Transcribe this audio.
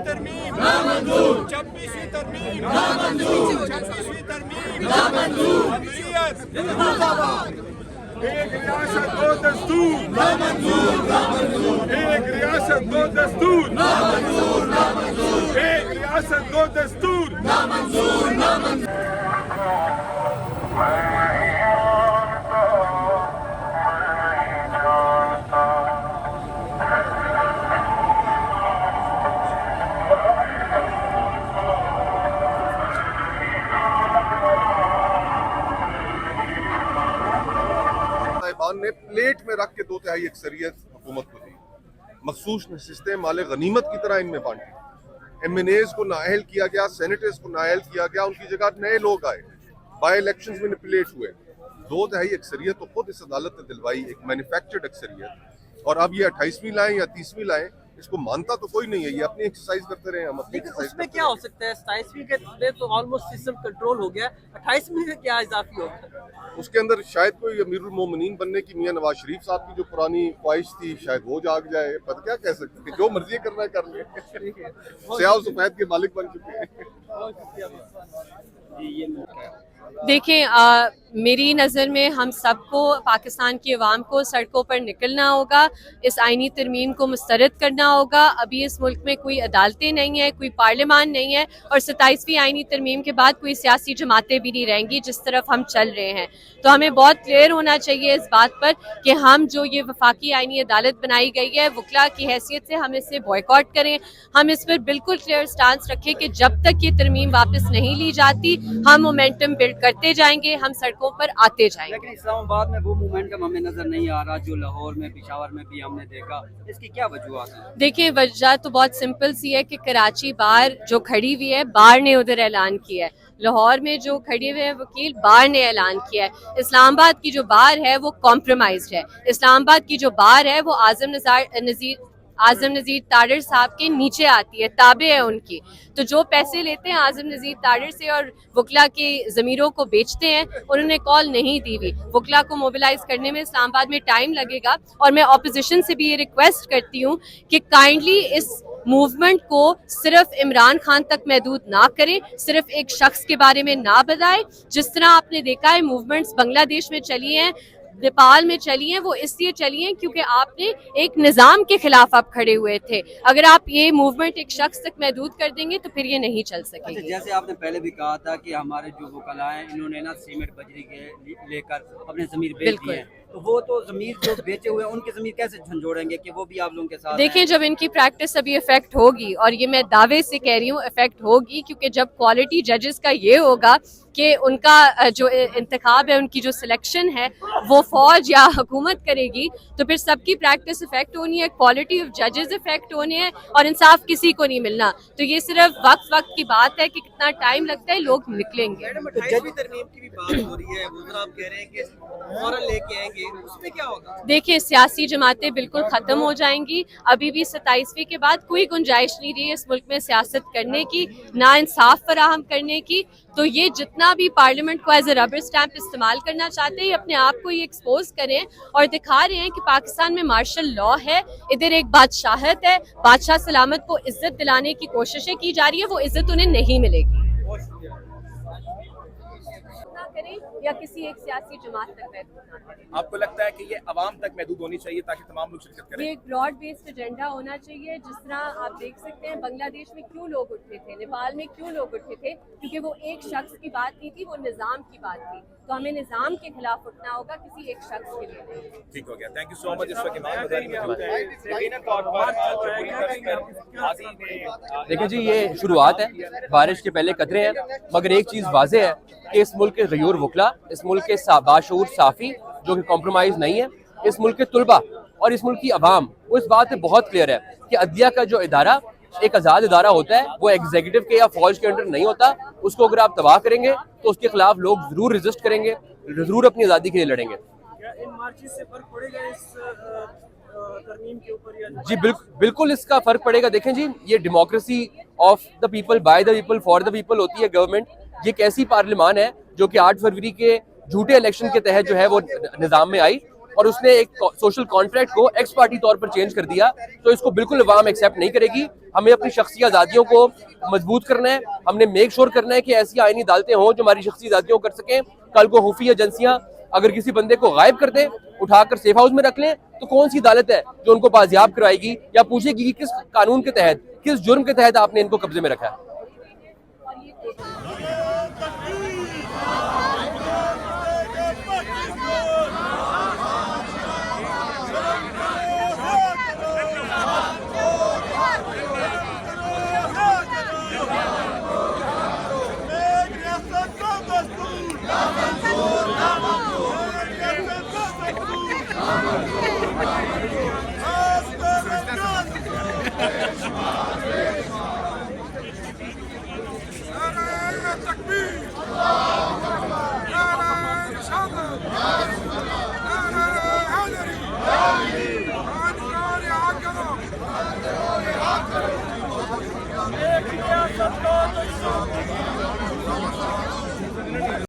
तरमीम नामंजूर, 26वीं तरमीम नामंजूर, 26वीं तरमीम नामंजूर, अमरीयत जिंदाबाद। एक रियासत दो दस्तूर नामंजूर, नामंजूर, एक रियासत दो दस्तूर नामंजूर, नामंजूर, एक रियासत दो दस्तूर नामंजूर, नामंजूर। ने प्लेट में रख के 2/3 अक्सरियत हुकूमत को दी, मखसूस नशिस्तें माले गनीमत की तरह इनमें बांटी, MNAs को नाअहल किया गया, सेनेटर्स को नाअहल किया गया, उनकी जगह नए लोग आए, बाई इलेक्शंस में मैनिपुलेट हुए। 2/3 अक्सरियत तो खुद इस अदालत ने दिलवाई, एक मैन्युफैक्चर्ड अक्सरियत, और अब ये 28वीं लाएं या 30वीं लाएं, इसको मानता तो कोई नहीं है। ये अपनी एक्सरसाइज करते रहे, हम अपनी एक्सरसाइज। उसमें क्या हो सकता है? 27वीं के तो ऑलमोस्ट सिस्टम कंट्रोल हो गया, 28वीं में क्या इजाफी होगा? उसके अंदर शायद कोई अमीरुल मोमिनीन बनने की मियां नवाज शरीफ साहब की जो पुरानी ख्वाहिश थी, शायद वो जाग जाए। पर क्या कह सकते हैं, जो मर्जी करना है कर ले। स्याह सफेद के मालिक बन चुके हैं। देखें, मेरी नज़र में हम सबको, पाकिस्तान की अवाम को सड़कों पर निकलना होगा, इस आइनी तरमीम को मुस्तरद करना होगा। अभी इस मुल्क में कोई अदालतें नहीं है, कोई पार्लियामान नहीं है, और 27वीं आइनी तरमीम के बाद कोई सियासी जमातें भी नहीं रहेंगी जिस तरफ हम चल रहे हैं। तो हमें बहुत क्लियर होना चाहिए इस बात पर कि हम जो ये वफाकी आइनी अदालत बनाई गई है, वकला की हैसियत से हम इसे बॉयकॉट करें। हम इस पर बिल्कुल क्लियर स्टांस रखें कि जब तक ये तरमीम वापस नहीं ली जाती, हम मोमेंटम बिल्ड करते जाएंगे, हम सड़कों पर आते जाएंगे। लेकिन इस्लामाबाद में वो मोमेंटम हमें नजर नहीं आ रहा जो लाहौर में, पेशावर में भी हमने देखा। इसकी क्या वजूहत है? देखिए, वजह तो बहुत सिंपल सी है कि कराची बार जो खड़ी हुई है, बार ने उधर ऐलान किया है। लाहौर में जो खड़े हुए हैं वकील, बार ने ऐलान किया है। इस्लामाबाद की जो बार है वो कॉम्प्रोमाइज्ड है। इस्लामाबाद की जो बार है वो आजम नज़ीर तारिर साहब के नीचे आती है, ताबे है उनकी। तो जो पैसे लेते हैं आजम नज़ीर तारिर से और वकला की ज़मीरों को बेचते हैं, उन्होंने कॉल नहीं दी हुई। वकला को मोबिलाइज करने में इस्लामाबाद में टाइम लगेगा, और मैं ऑपोजिशन से भी ये रिक्वेस्ट करती हूँ कि काइंडली इस मूवमेंट को सिर्फ इमरान खान तक महदूद ना करें, सिर्फ एक शख्स के बारे में ना बताएं। जिस तरह आपने देखा है मूवमेंट्स बांग्लादेश में चली हैं, नेपाल में चली हैं, वो इसलिए चली हैं क्योंकि आपने एक निज़ाम के खिलाफ आप खड़े हुए थे। अगर आप ये मूवमेंट एक शख्स तक महदूद कर देंगे तो फिर ये नहीं चल सकेगी। अच्छा, जैसे आपने पहले भी कहा था कि हमारे जो वकला हैं, इन्होंने ना सीमेंट बजरी के लेकर अपने ज़मीर बेच दिए हैं, तो वो तो ज़मीर जो बेचे हुए हैं उनकी ज़मीर कैसे झंझोड़ेंगे कि वो भी आप लोगों के साथ? देखिए, जब इनकी प्रैक्टिस अभी इफेक्ट होगी, और ये मैं दावे से कह रही हूँ इफेक्ट होगी, क्योंकि जब क्वालिटी जजेस का ये होगा कि उनका जो इंतखाब है, उनकी जो सिलेक्शन है वो फौज या हुकूमत करेगी, तो फिर सबकी प्रैक्टिस इफेक्ट होनी है, क्वालिटी ऑफ जजेस इफेक्ट होने हैं, और इंसाफ किसी को नहीं मिलना। तो ये सिर्फ वक्त की बात है कि कितना टाइम लगता है, लोग निकलेंगे। 28वीं तरमीम की भी बात हो रही है, वो आप कह रहे हैं कि मॉरल लेके आएंगे, उसमें क्या होगा? देखिए, सियासी जमातें बिल्कुल खत्म हो जाएंगी। अभी भी 27वीं के बाद कोई गुंजाइश नहीं रही है इस मुल्क में सियासत करने की, ना इंसाफ फराहम करने की। तो ये जितना भी पार्लियामेंट को एज ए रबर स्टैंप इस्तेमाल करना चाहते हैं, अपने आप को ये एक्सपोज करें और दिखा रहे हैं कि पाकिस्तान में मार्शल लॉ है, इधर एक बादशाहत है, बादशाह सलामत को इज्जत दिलाने की कोशिशें की जा रही है, वो इज्जत उन्हें नहीं मिलेगी। करें या किसी एक सियासी जमात तक महदूद ना करें। आपको लगता है कि ये अवाम तक महदूद होनी चाहिए ताकि तमाम लोग शिरकत करें? ये एक ब्रॉड बेस्ड एजेंडा होना चाहिए। जिस तरह आप देख सकते हैं बांग्लादेश में क्यों लोग उठे थे, नेपाल में क्यों लोग उठे थे, क्योंकि वो एक शख्स की बात नहीं थी, वो निज़ाम की बात थी। तो हमें निज़ाम के खिलाफ उठना होगा, किसी एक शख्स के लिए नहीं। ठीक हो गया, थैंक यू सो मच। इस वक्त देखिए जी, ये शुरुआत है, बारिश के पहले कतरे हैं, मगर एक चीज़ वाज़ेह है कि इस मुल्क के गयूर वकला, इस मुल्क के बाशऊर साफ़ी जो कि कॉम्प्रोमाइज़ नहीं है, इस मुल्क के तुलबा और इस मुल्क की आवाम, वो इस बात पे बहुत क्लियर है कि अदलिया का जो इदारा एक आज़ाद इदारा होता है, वो एग्जीक्यूटिव के या फौज के अंडर नहीं होता। उसको अगर आप तबाह करेंगे तो उसके खिलाफ लोग ज़रूर रेजिस्ट करेंगे, ज़रूर अपनी आज़ादी के लिए लड़ेंगे। इन मार्चेस से फर्क पड़ेगा इस तरमीम के ऊपर? जी बिल्कुल इसका फ़र्क पड़ेगा। देखें जी, ये democracy of the people, by the people, for the people होती है गवर्नमेंट। ये एक ऐसी पार्लियामान है जो कि 8 फरवरी के झूठे इलेक्शन के तहत जो है वो निज़ाम में आई, और उसने एक सोशल कॉन्ट्रैक्ट को एक्स पार्टी तौर पर चेंज कर दिया, तो इसको बिल्कुल अवाम एक्सेप्ट नहीं करेगी। हमें अपनी शख्सी आज़ादियों को मजबूत करना है, हमने मेक श्योर करना है कि ऐसी आईनी अदालतें हों जो हमारी शख्सी आज़ादियों कर सकें। कल को खुफिया एजेंसियां अगर किसी बंदे को गायब कर दें, उठाकर सेफ हाउस में रख लें, तो कौन सी अदालत है जो उनको बाजियाब कराएगी या पूछेगी कि किस कानून के तहत, किस जुर्म के तहत आपने इनको कब्जे में रखा है।